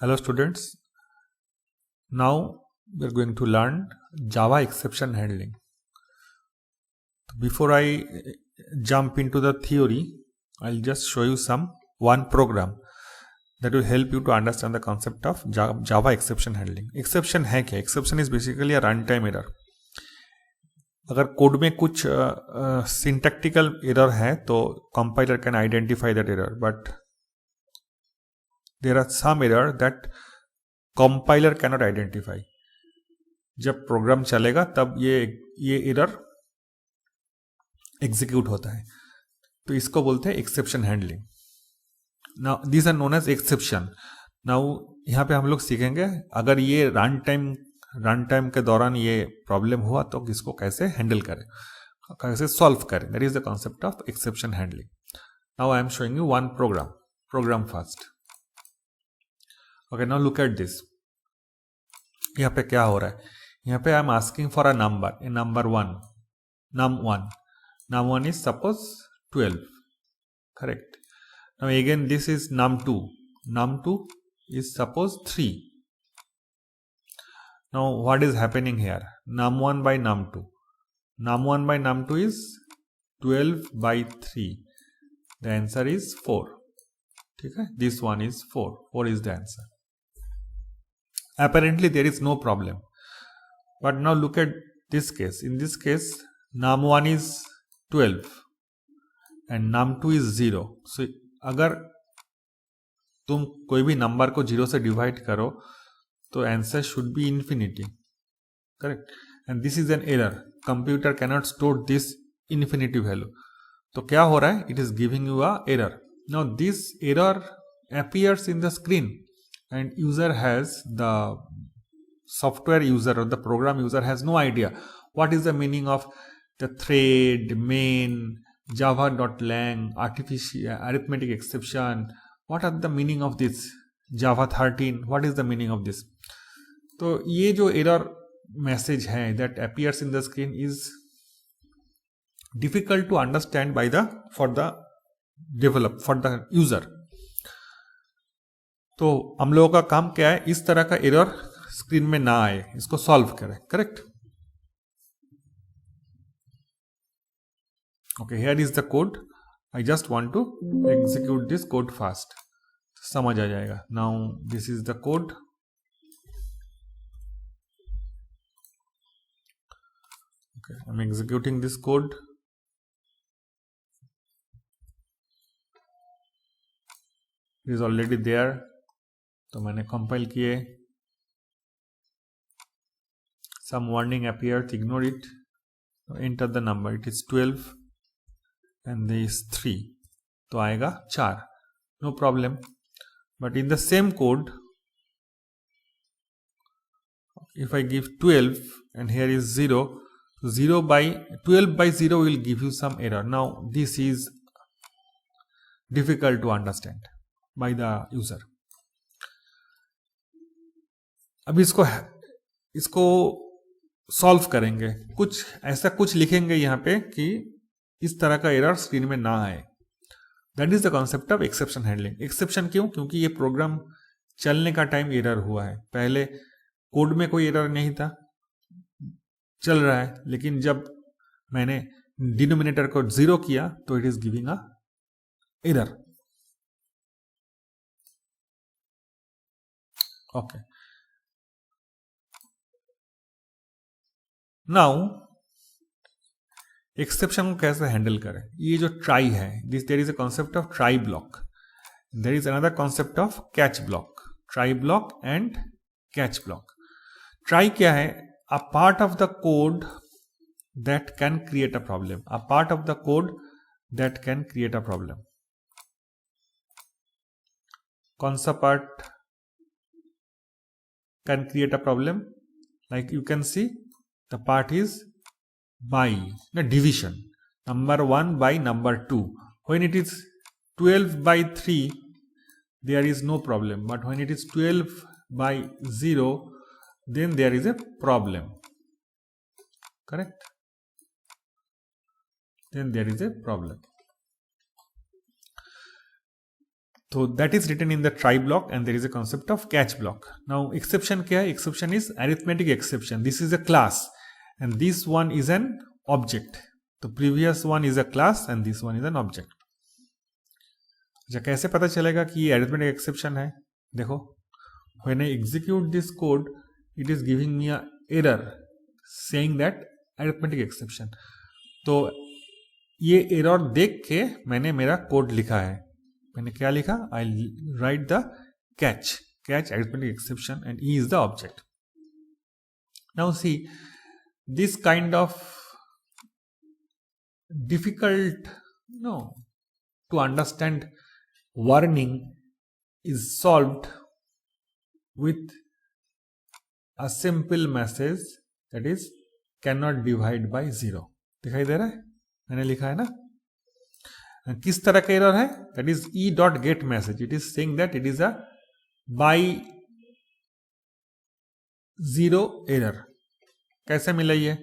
Hello students, now we are going to learn Java exception handling. Before I jump into the theory, I'll just show you one program that will help you to understand the concept of Java exception handling. Exception है क्या? Exception is basically a runtime error. अगर code में कुछ syntactical error है तो compiler can identify that error, but there are some error that compiler cannot identify. जब programme चलेगा तब ये एरर एग्जीक्यूट होता है, तो इसको बोलते हैं exception handling. Now this are known as exception. Now यहाँ पे हम लोग सीखेंगे अगर ये रन टाइम के दौरान ये प्रॉब्लम हुआ तो इसको कैसे हैंडल करें, कैसे सॉल्व करें. That is the concept of exception handling. Now I am showing you one program first. Okay, now look at this. यहाँ पे क्या हो रहा है? यहाँ पे I am asking for a number num 1 is suppose 12, correct. Now again this is num 2 is suppose 3. Now what is happening here? Num 1 by num 2 is 12 by 3. The answer is 4. ठीक है, this one is 4 is the answer. Apparently there is no problem, but now look at this case. In this case num 1 is 12 and num 2 is 0. So अगर तुम कोई भी number को 0 से divide करो तो answer should be infinity, correct. And this is an error. Computer cannot store this infinity value. तो क्या हो रहा है? It is giving you a error. Now this error appears in the screen and user has the software user or the program user has no idea what is the meaning of the thread, main, java.lang, arithmetic exception. What are the meaning of this? Java 13, what is the meaning of this? तो ये जो error message है that appears in the screen is difficult to understand for the user. तो हम लोगों का काम क्या है? इस तरह का एरर स्क्रीन में ना आए, इसको सॉल्व करें, correct. Okay, here is the code. I just want to execute this code fast. समझ आ जाएगा. Now this is the code. Okay, I'm executing this code. It is already there. तो मैंने compile किए. Some warning appeared. Ignore it. Enter the number. It is 12. And this 3, तो आएगा 4. No problem. But in the same code, if I give 12 and here is 0, 12 by 0 will give you some error. Now this is difficult to understand by the user. अब इसको solve करेंगे. कुछ लिखेंगे यहाँ पे कि इस तरह का एरर स्क्रीन में ना आए. That is the concept of exception handling. Exception क्यों? क्योंकि ये प्रोग्राम चलने का टाइम एरर हुआ है. पहले कोड में कोई एरर नहीं था, चल रहा है, लेकिन जब मैंने डिनोमिनेटर को 0 किया तो it is giving a error. Okay, now exception को कैसे हैंडल करें? ये जो ट्राई है, there is a concept of try block. There is another concept of catch block. Try block and catch block. Try क्या है? A part of the code that can create a problem. A part of the code that can create a problem. कौन सा part can create a problem? Like you can see the part is by division, number 1 by number 2. When it is 12 by 3 there is no problem, but when it is 12 by 0 then there is a problem, correct. Then there is a problem. तो that is written in the try block and there is a concept of catch block. Now exception क्या है? Exception is arithmetic exception. This is a class and this one is an object. तो previous one is a class and this one is an object. अच्छा, कैसे पता चलेगा कि ये arithmetic exception है? देखो, when I execute this code it is giving me a error saying that arithmetic exception. तो ये एरर देख के मैंने मेरा कोड लिखा है. मैंने क्या लिखा? I write the catch arithmetic exception and e is the object. Now see this kind of difficult to understand warning is solved with a simple message that is cannot divide by 0. दिखाई दे रहा है? मैंने लिखा है ना. किस तरह का एरर है? That is E dot gate message. It is saying that it is a by 0 error. कैसे मिला ये?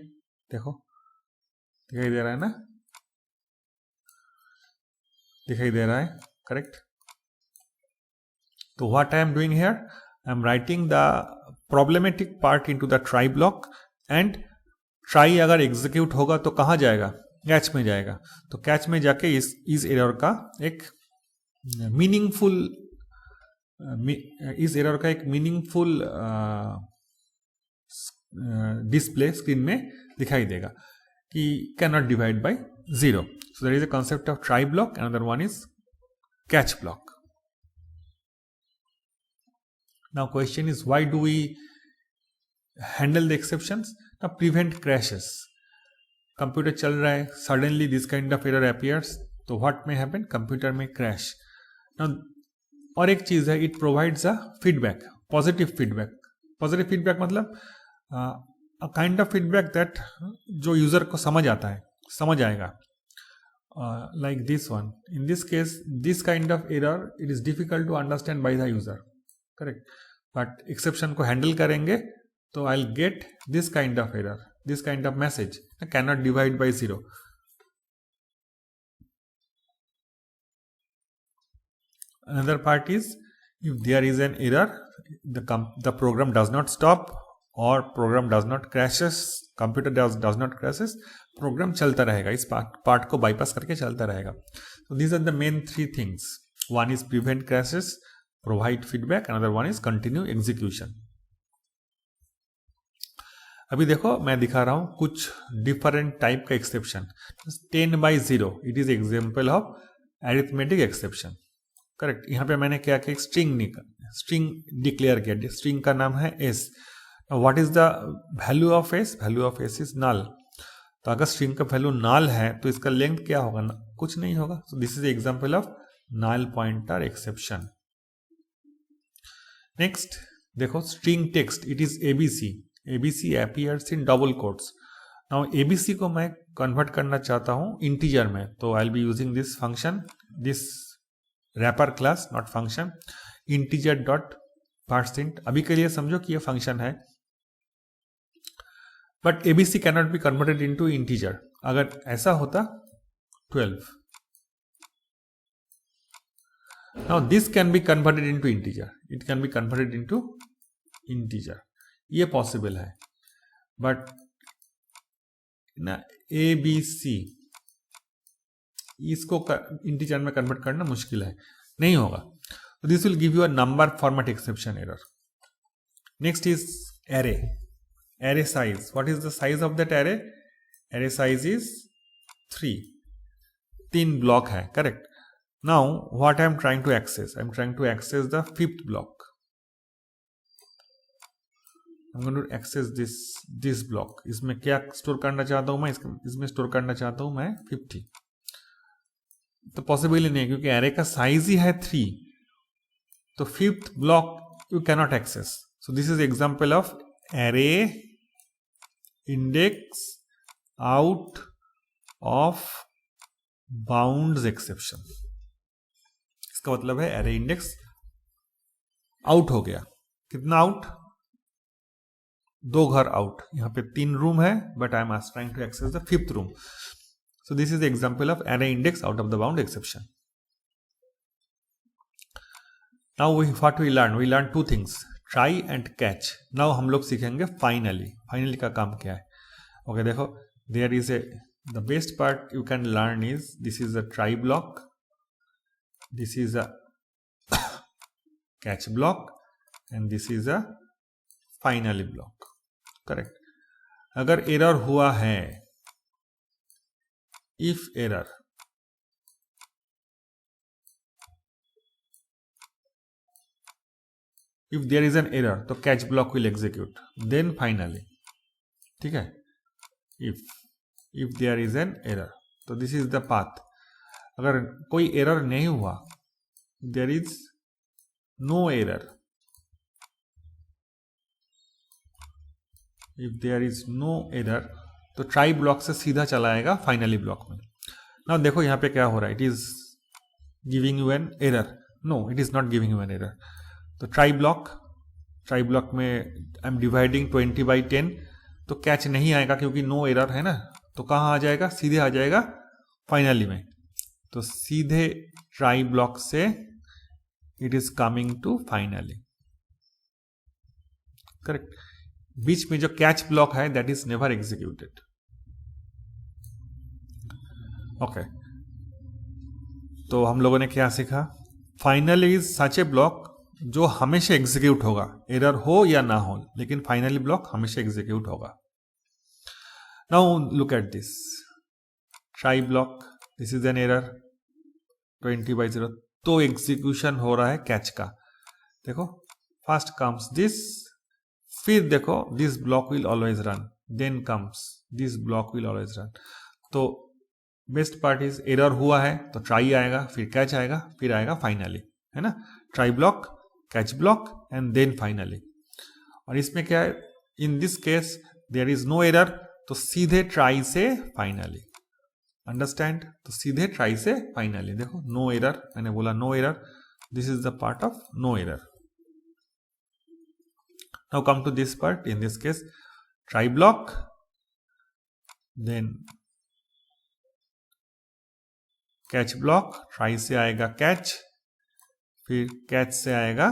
देखो, दिखाई दे रहा है ना? दिखाई दे रहा है, करेक्ट. तो what I am doing here? I am writing the problematic part into the try block and try अगर एग्जीक्यूट होगा तो कहां जाएगा? कैच में जाएगा. तो कैच में जाके इस एरर का एक मीनिंगफुल डिस्प्ले स्क्रीन में दिखाई देगा कि can not divide by 0. So there is a concept of try block, another one is catch block. Now question is, why do we handle the exceptions? Now prevent crashes. Computer चल रहा है, suddenly this kind of error appears, तो what may happen? Computer में crash. Now और एक चीज है, it provides a feedback, positive feedback. Positive feedback मतलब a kind of feedback that जो user को समझ आएगा. Like this one. In this case, this kind of error, it is difficult to understand by the user. Correct. But exception को handle करेंगे, तो I'll get this kind of error, this kind of message. I cannot divide by 0. Another part is, if there is an error, the program does not stop or program does not crashes, computer does not crashes, program चलता रहेगा. इस part को bypass करके चलता रहेगा. So these are the main 3 things. One is prevent crashes, provide feedback, another one is continue execution. अभी देखो, मैं दिखा रहा हूं कुछ डिफरेंट टाइप का exception. 10/0 it is example of arithmetic exception. Correct. यहां पे मैंने क्या किया? स्ट्रिंग डिक्लेयर किया. स्ट्रिंग का नाम है s. What is the value of s? Value of s is null. तो अगर स्ट्रिंग का वैल्यू नल है तो इसका लेंथ क्या होगा? कुछ नहीं होगा. So this is example of null pointer exception. Next देखो, string text, it is ABC. ABC appears in double quotes. Now ABC को मैं कन्वर्ट करना चाहता हूं इंटीजर में, तो I will be using this function, this wrapper class, not function, integer dot %. अभी के लिए समझो कि ये फंक्शन है. But ABC cannot be converted into integer. अगर ऐसा होता 12. Now this can be converted into integer. It can be converted into integer. ये possible है. But ना ABC इसको integer में convert करना मुश्किल है, नहीं होगा. So this will give you a number format exception error. Next is array. Array size. What is the size of that array? Array size is 3. 3 block है, correct. Now what I am trying to access? I am trying to access the 5th block. I am going to access this block. इसमें क्या store करना चाहता हूं मैं? इसमें store करना चाहता हूं मैं 50. तो पॉसिबल ही नहीं, क्योंकि array का साइज ही है 3. तो 5th block you cannot access. So this is example of array index out of bounds exception. इसका मतलब है array index आउट हो गया. कितना आउट? 2 घर आउट. यहां पे 3 रूम है, but I am trying to access the 5th room. So this is example of array index out of the bound exception. Now what we learn two things, try and catch. नाउ हम लोग सीखेंगे finally. Finally का काम क्या है? Okay देखो, there is a the best part you can learn is this is a try block, this is a catch block and this is a finally block. Correct. अगर एरर हुआ है, if error, if there is an error तो catch block will execute, then finally. ठीक है. If there is an error, तो this is the path. अगर कोई error नहीं हुआ, there is no error, if there is no error तो try block से सीधा चला आएगा फाइनली ब्लॉक में. नाउ देखो यहाँ पे क्या हो रहा है, it is giving you an error. No, it is not giving you an error. तो ट्राई ब्लॉक में आई एम डिवाइडिंग 20/10, तो कैच नहीं आएगा क्योंकि नो एरर है ना. तो कहाँ आ जाएगा? सीधे आ जाएगा फाइनली में. तो सीधे ट्राई ब्लॉक से it is coming to finally. Correct. बीच में जो कैच ब्लॉक है that is never executed. Okay. तो हम लोगों ने क्या सीखा? Finally is such a block जो हमेशा एग्जीक्यूट होगा, एरर हो या ना हो, लेकिन फाइनली ब्लॉक हमेशा एग्जीक्यूट होगा. Now look at this try block, this is an error 20/0, तो एग्जीक्यूशन हो रहा है कैच का. देखो, फर्स्ट कम्स दिस, फिर देखो this block will always run, then comes this block will always run. तो बेस्ट पार्ट इज एरर हुआ है तो ट्राई आएगा, फिर कैच आएगा, फिर आएगा फाइनली, है ना. Try block, catch block and then finally. और इसमें क्या है? In this case there is no error, तो सीधे ट्राई से फाइनली. अंडरस्टैंड? तो सीधे ट्राई से फाइनली. देखो, नो एरर, मैंने बोला no error, this is the part of no error. Now come to this part. In this case try block, then catch block, try से आएगा कैच, फिर कैच से आएगा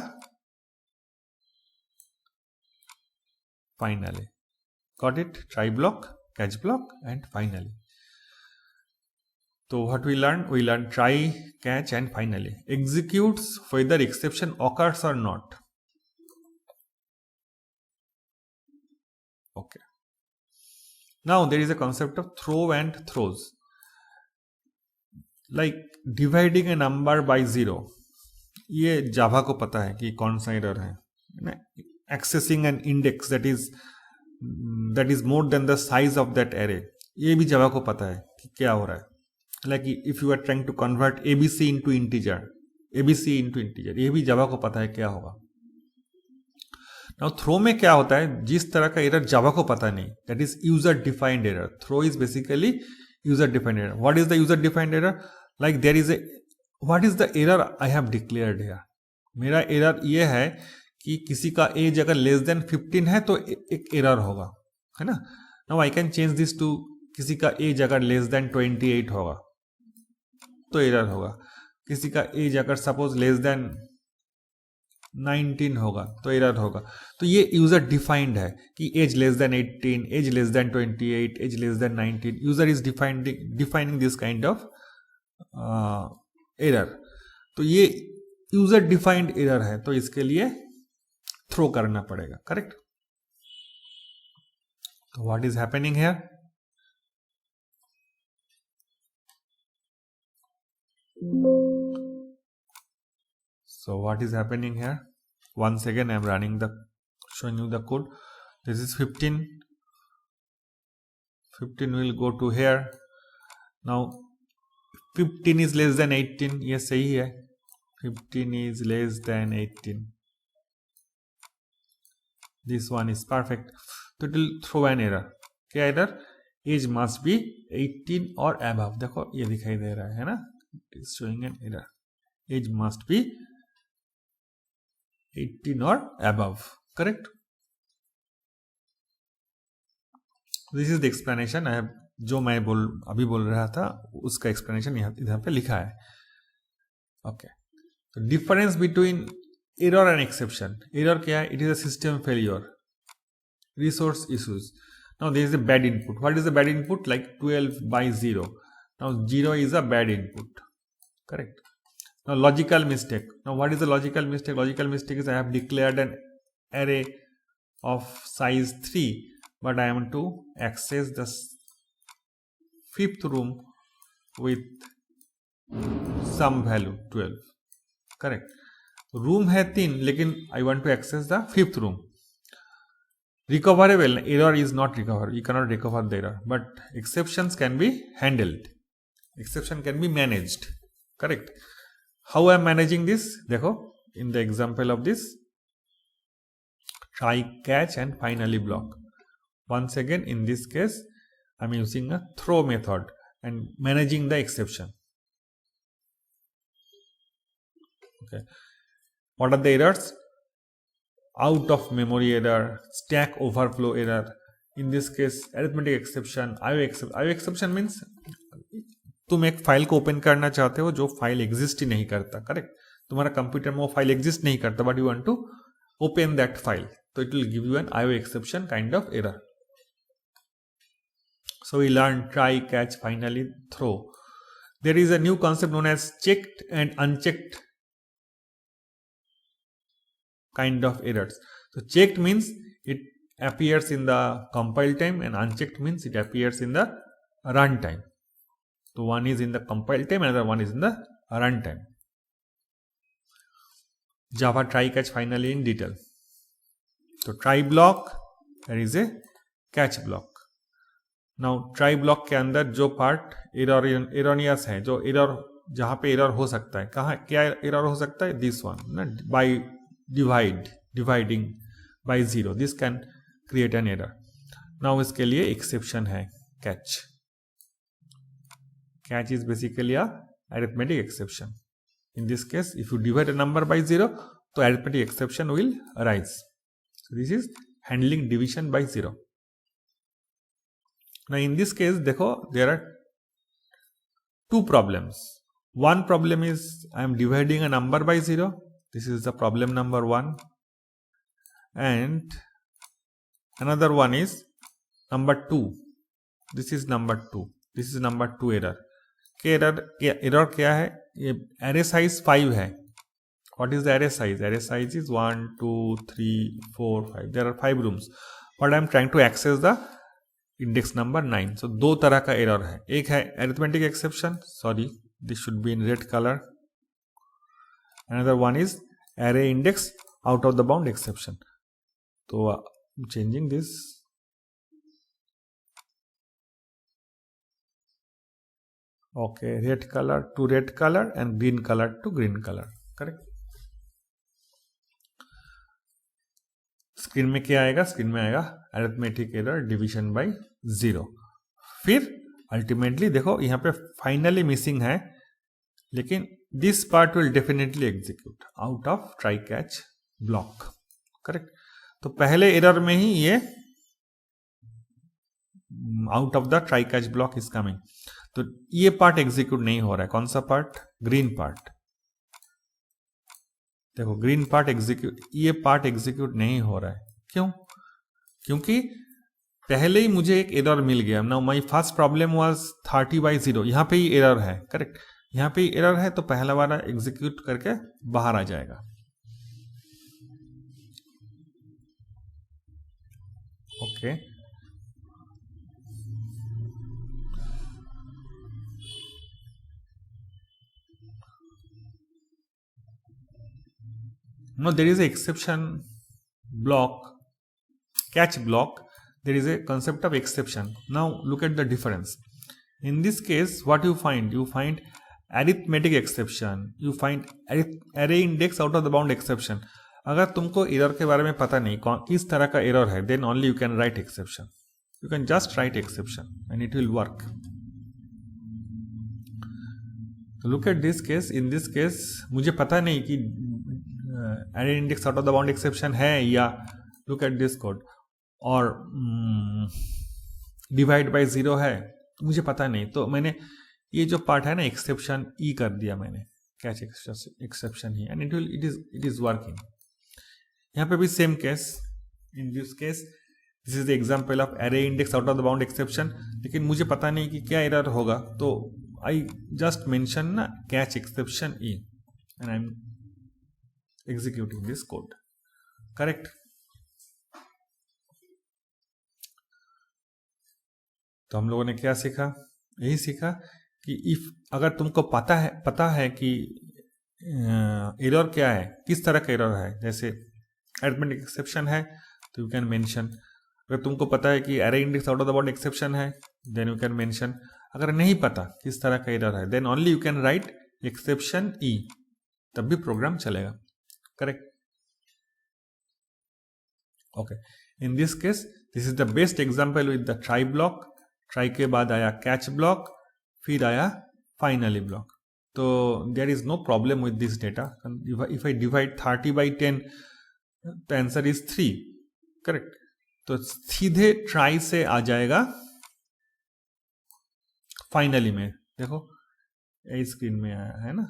finally. Got it? Try block, catch block and finally. तो what we learn try, catch and finally. Executes whether exception occurs or not. Okay. Now there is a concept of throw and throws. Like dividing a number by 0. ये जावा को पता है कि कौन सा error है. Accessing an index that is more than the size of that array. ये भी जावा को पता है कि क्या हो रहा है. Like if you are trying to convert ABC into integer, ये भी जावा को पता है क्या होगा. Now throw में क्या होता है? जिस तरह का एरर जावा को पता नहीं, that is user defined error. Throw is basically user defined error. What is the user defined error? Like there is what is the error I have declared here? मेरा एरर ये है कि किसी का एज अगर लेस देन 15 है तो एक एरर होगा, है ना. Now I can change this to किसी का एज अगर लेस देन 28 होगा तो एरर होगा. किसी का एज अगर सपोज लेस देन 19 होगा तो एरर होगा. तो ये यूजर डिफाइंड है कि age less than 18, age less than 28, age less than 19. User is defining this kind of error. तो ये यूजर डिफाइंड एरर है, तो इसके लिए थ्रो करना पड़ेगा. करेक्ट. तो what is happening here? So what is happening here? Once again I am showing you the code. This is 15. 15 will go to here. Now 15 is less than 18. ये सही है. 15 is less than 18. This one is perfect. So it will throw an error. क्या error? Age must be 18 or above. देखो ये दिखाई दे रहा है ना? It is showing an error. Age must be 18 or above. Correct? This is the explanation I have. जो मैं अभी बोल रहा था उसका explanation इधर पे लिखा है. Okay. So difference between error and exception. Error क्या है? It is a system failure, resource issues. Now there is a bad input. What is the bad input? Like 12 by 0. Now 0 is a bad input. Correct. Now logical mistake. Now what is the logical mistake? Logical mistake is I have declared an array of size 3, but I am to access the fifth room with some value 12. Correct. Room है 3 लेकिन I want to access the fifth room. Recoverable error is not recoverable. You cannot recover the error, but exceptions can be handled. Exception can be managed. Correct. How I am managing this? देखो in the example of this try, catch and finally block. Once again in this case I am using a throw method and managing the exception. Okay. What are the errors? Out of memory error, stack overflow error. In this case, arithmetic exception, IO exception. IO exception means तुम एक file को open करना चाहते हो जो file exist ही नहीं करता. Correct. तुम्हारा कंप्यूटर में वो फाइल एग्जिस्ट नहीं करता, but you want to open that file, तो it will give you an IO exception kind of error. So we learn try, catch, finally throw. There is a new concept known as checked and unchecked kind of errors. So checked means it appears in the compile time and unchecked means it appears in the run time. So one is in the compile time, another one is in the run time. Java try, catch, finally in detail. So try block, there is a catch block. Now try block के अंदर जो part erroneous है, जो error जहाँ पे error हो सकता है, कहाँ क्या एरर हो सकता है? दिस वन ना, bye dividing by 0, this can create an error. Now इसके लिए exception है catch. Catch is basically a arithmetic exception. In this case, if you divide a number by 0, तो arithmetic exception will arise. So this is handling division by 0. Now in this case, देखो there are two problems. One problem is I am dividing a number by 0. This is the problem number 1, and another one is number 2. This is number 2. This is number 2 error. Error क्या है? ये array size 5 है. What is the array size? Array size is 1, 2, 3, 4, 5. There are 5 rooms. But I am trying to access the index number 9. So दो तरह का error है. एक है arithmetic exception. Sorry, this should be in red color. Another one is array index out of the bound exception. So changing this. Okay, red color to red color and green color to green color. Correct. Screen में क्या आएगा? Screen में आएगा arithmetic error division by 0. फिर ultimately देखो यहाँ पे finally missing है, लेकिन this part will definitely execute out of try catch block. Correct. तो पहले एरर में ही ये out of the try catch block is coming. तो ये पार्ट एग्जीक्यूट नहीं हो रहा है. कौन सा पार्ट? Green part. देखो ग्रीन पार्ट एग्जीक्यूट, ये पार्ट एग्जीक्यूट नहीं हो रहा है. क्यों? क्योंकि पहले ही मुझे एक एरर मिल गया. Now my first problem was 30 by 0. यहाँ पे ही एरर है. करेक्ट. यहाँ पे एरर है तो पहला वाला एग्जीक्यूट करके बाहर आ जाएगा. Okay. Now there is an exception block, catch block. There is a concept of exception. Now look at the difference. In this case, what you find? You find arithmetic exception. You find array index out of the bound exception. अगर तुमको error के बारे में पता नहीं किस तरह का एरर है, then only you can write exception. You can just write exception and it will work. So look at this case. In this case, मुझे पता नहीं कि array index out of the bound exception है या look at this code और divide by 0 है, तो मुझे पता नहीं. तो मैंने ये जो पार्ट है ना एक्सेप्शन ई कर दिया मैंने. catch exception here, and it is working. यहाँ पे भी same case. In this case, this is the example of array index out of the bound exception. लेकिन मुझे पता नहीं कि क्या error होगा, तो I just mention ना catch exception E, and I'm executing this code. Correct? तो हम लोगों ने क्या सीखा? यही सीखा कि if अगर तुमको पता है कि एरर क्या है, किस तरह का एरर है, जैसे अरिथमेटिक एक्सेप्शन है तो यू कैन मेंशन. अगर तुमको पता है कि array index out of the bound exception है देन यू कैन मेंशन. अगर नहीं पता किस तरह का एरर है then only you can write exception e, तब भी प्रोग्राम चलेगा. Correct? Okay, in this case this is the best example with the try block. Try के बाद आया कैच ब्लॉक, फिर आया फाइनली ब्लॉक. तो there is no problem with this data. If I divide 30 by 10, the answer is 3. Correct? तो सीधे try से आ जाएगा फाइनली में. देखो ये स्क्रीन में आया है ना.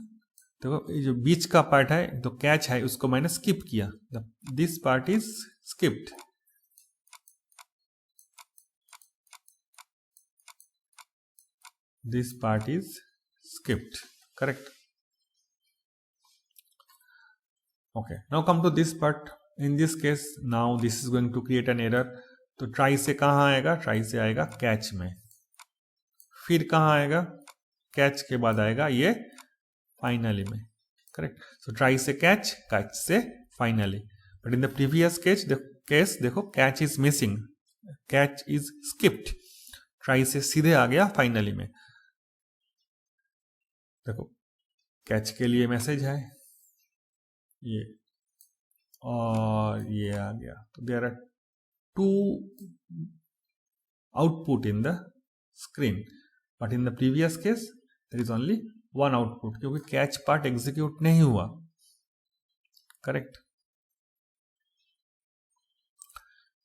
देखो ये जो बीच का पार्ट है तो कैच है, उसको मैंने स्किप किया. This part is skipped. This part is skipped. Correct? Okay, now come to this part. In this case, now this is going to create an error. तो try से कहाँ आएगा? try से आएगा catch में. फिर कहाँ आएगा? catch के बाद आएगा ये finally में. Correct? So try से catch से finally. But in the previous case देखो catch is missing. Catch is skipped. try से सीधे आ गया finally में. देखो catch के लिए मैसेज है ये, और ये आ गया. तो there are 2 output in the screen, but in the previous case there is only 1 output, क्योंकि कैच पार्ट एग्जीक्यूट नहीं हुआ. Correct?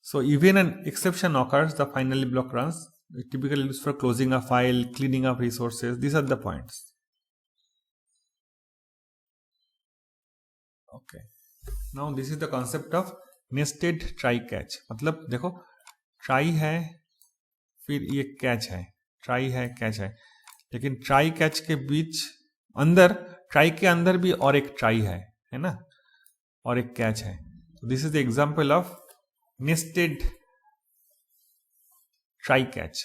So even an exception occurs, the finally block runs. Typically used for closing a file, cleaning up resources. These are the points. Okay. Now this is the concept of nested try catch. मतलब देखो try है फिर ये catch है, try है catch है, लेकिन try catch के बीच अंदर try के अंदर भी और एक try है ना, और एक catch है. So this is the example of nested try catch.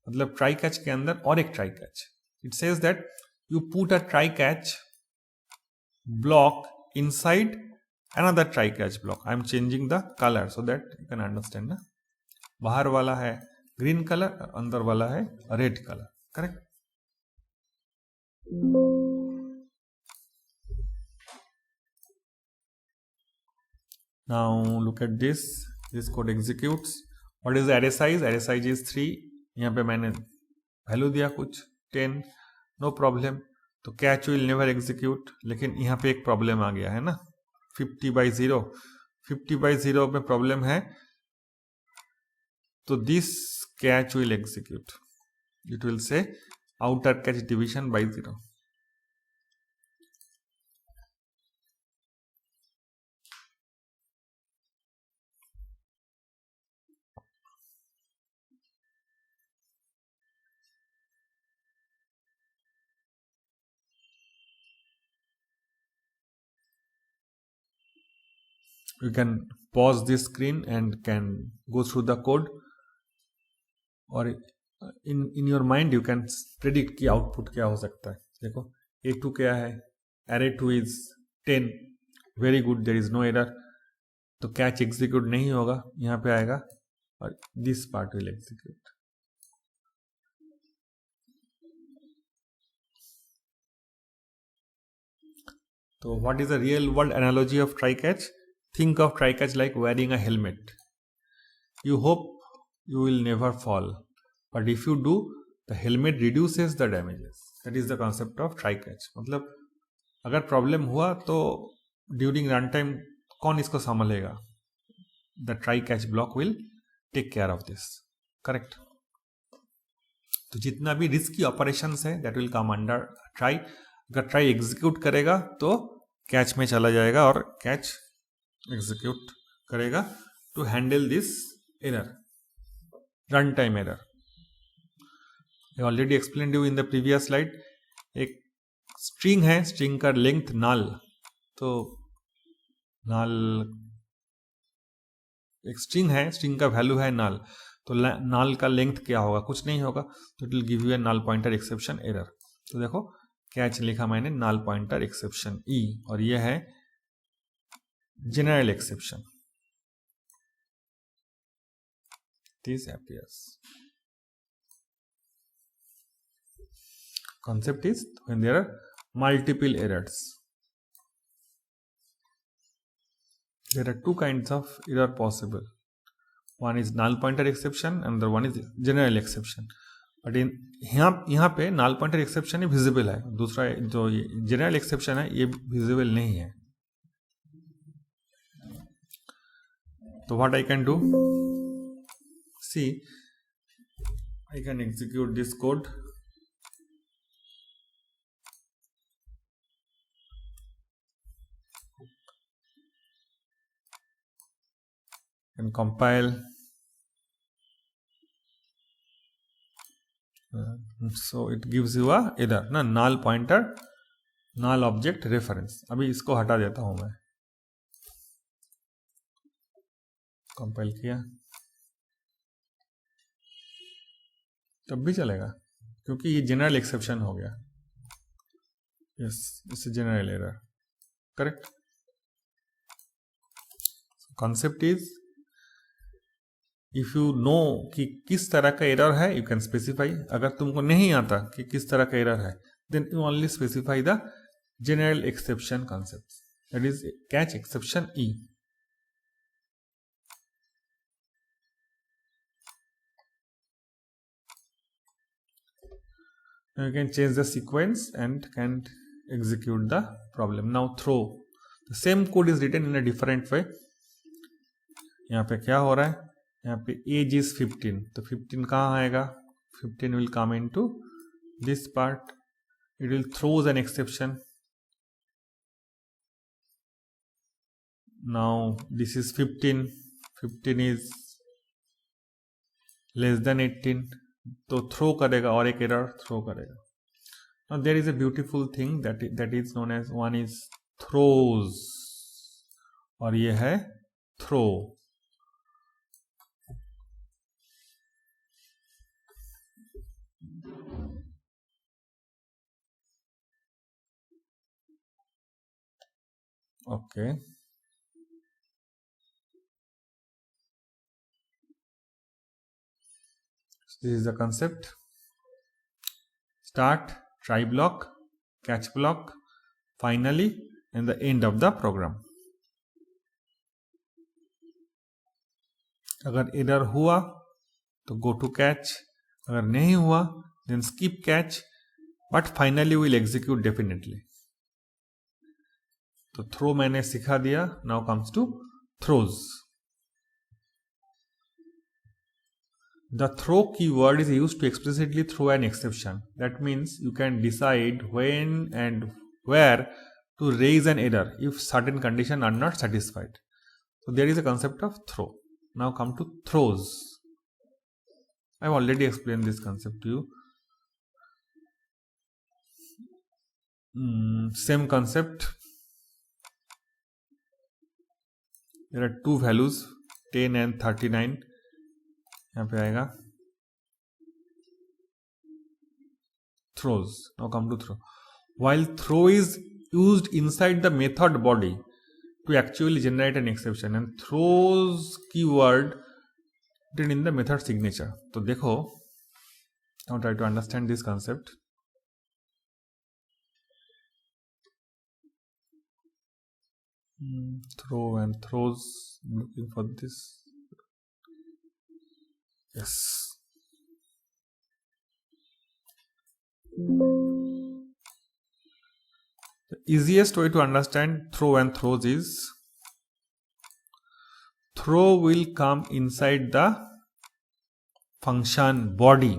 मतलब try catch के अंदर और एक try catch. It says that you put a try catch block inside another try catch block. I am changing the color so that you can understand ना. बाहर वाला है green colour और अंदर वाला है red colour. Correct? Now look at this. This code executes. What is the array size? Array size is 3. यहाँ पे मैंने वैल्यू दिया कुछ 10. No problem. तो कैच विल नेवर एग्जीक्यूट. लेकिन यहाँ पे एक प्रॉब्लम आ गया है ना, 50 by 0. 50 by 0 में प्रॉब्लम है, तो this catch will execute. It will say outer catch division by 0. You can pause this screen and can go through the code, or in your mind you can predict कि output क्या हो सकता है. देखो A2 क्या है, array 2 is 10. very good, there is no error. तो catch execute नहीं होगा, यहाँ पे आएगा और this part will execute. तो what is the real world analogy of try catch? Think of try catch like wearing a helmet. You hope you will never fall, but if you do, the helmet reduces the damages. That is the concept of try catch. मतलब अगर problem हुआ तो during run time कौन इसको संभालेगा? The try catch block will take care of this. Correct? तो जितना भी रिस्की ऑपरेशंस है that will come under try. अगर ट्राई एग्जीक्यूट करेगा तो कैच में चला जाएगा और कैच एग्जीक्यूट करेगा to handle this error, run time error. I already explained you in the previous slide। एक स्ट्रिंग है, स्ट्रिंग का लेंथ नल, तो नल एक स्ट्रिंग है, स्ट्रिंग का वैल्यू है नल, तो नल का लेंथ क्या होगा, कुछ नहीं होगा, तो it will give you a null pointer exception error. तो देखो कैच लिखा मैंने नल पॉइंटर एक्सेप्शन ई, और ये है general exception, this appears। Concept is when there are multiple errors, there are two kinds of error possible, one is null pointer exception and the one is general exception। But यहाँ पे null pointer exception ही visible है, दूसरा जो general exception है ये visible नहीं है। So what I can do, see, I can execute this code and compile, so it gives you a error ना, null pointer null object reference। अभी इसको हटा देता हूं मैं, कंपाइल किया तब भी चलेगा क्योंकि ये जनरल एक्सेप्शन हो गया। Yes, it's general error, correct. Concept is if you know कि किस तरह का एरर है यू कैन स्पेसिफाई। अगर तुमको नहीं आता कि किस तरह का एरर है then you only specify the general exception concept, that is catch exception e. You can change the sequence and can execute the problem। Now throw, the same code is written in a different way। यहाँ पे क्या हो रहा है, यहाँ पे age is 15, तो 15 कहाँ आएगा, 15 will come into this part, it will throws an exception। Now this is 15, 15 is less than 18, तो थ्रो करेगा और एक एरर थ्रो करेगा। Now there is a beautiful thing that is known as one is throws और ये है throw। Okay, this is the concept। Start, try block, catch block, finally and the end of the program। अगर error हुआ तो go to catch, अगर नहीं हुआ then skip catch, but finally will execute definitely। तो थ्रो मैंने सिखा दिया। now comes to throws। The throw keyword is used to explicitly throw an exception। That means you can decide when and where to raise an error if certain conditions are not satisfied। So there is a concept of throw। Now come to throws। I have already explained this concept to you। Same concept। There are two values 10 and 39, यहाँ पे आएगा throws। Now come to throw। While throw is used inside the method body to actually generate an exception and throws keyword written in the method signature। तो देखो, now try to understand this concept। Throw and throws, looking for this। Yes, the easiest way to understand throw and throws is throw will come inside the function body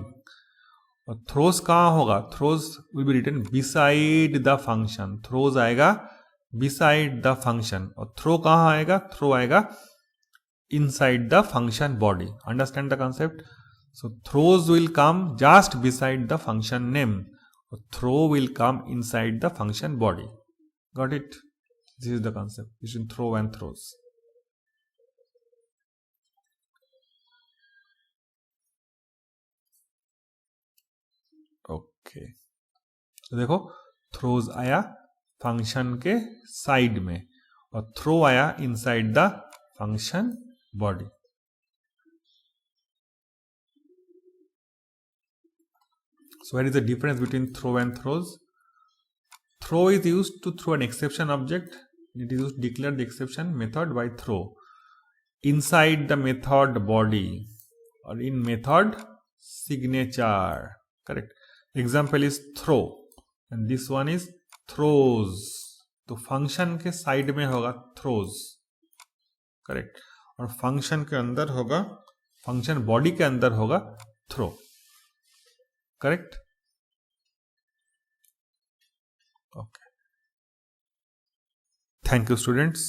और throws कहाँ होगा, throws will be written beside the function, throws आएगा beside the function, और throw कहाँ आएगा, throw आएगा inside the function body. Understand the concept. So throws will come just beside the function name, throw will come inside the function body. Got it? This is the concept between throw and throws. Okay, तो देखो throws आया function के side में और throw आया inside the function body. So what is the difference between throw and throws? Throw is used to throw an exception object. It is used to declare the exception method by throw inside the method body or in method signature. Correct. Example is throw and this one is throws. तो function के side में होगा throws. Correct. और function के अंदर होगा, function body के अंदर होगा throw. Correct. Okay, thank you students.